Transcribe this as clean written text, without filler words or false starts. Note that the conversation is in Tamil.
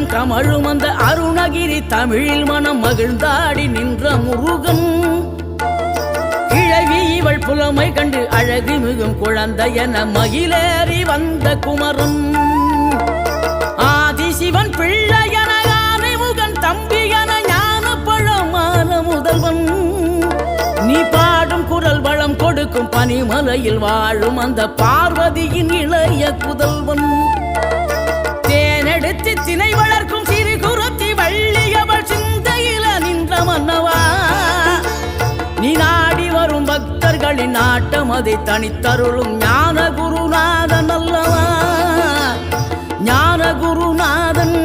அண்டமும் கமழும் அந்த அருணகிரி தமிழில் மனம் மகிழ்ந்தாடி நின்ற முருகன். கிழவி இவள் புலமை கண்டு அழகு மிகும் குழந்தை என மகிழேறி வந்த குமரன். ஆதிசிவன் பிள்ளையன ஆனைமுகன் தம்பி என ஞான பழமான முதல்வன். நீ பாடும் குரல் வளம் கொடுக்கும் பனிமலையில் வாழும் அந்த பார்வதியின் இளைய புதல்வன். தேனெடுத்து திணை வளர்க்கும் சிறு குருத்தி வள்ளியவள் சிந்தையில நின்ற மன்னவா. நீ நாடி வரும் பக்தர்களின் நாட்டம் அதை தனித்தருளும் ஞான குருநாதன் அல்லவா. ஞான குருநாதன்.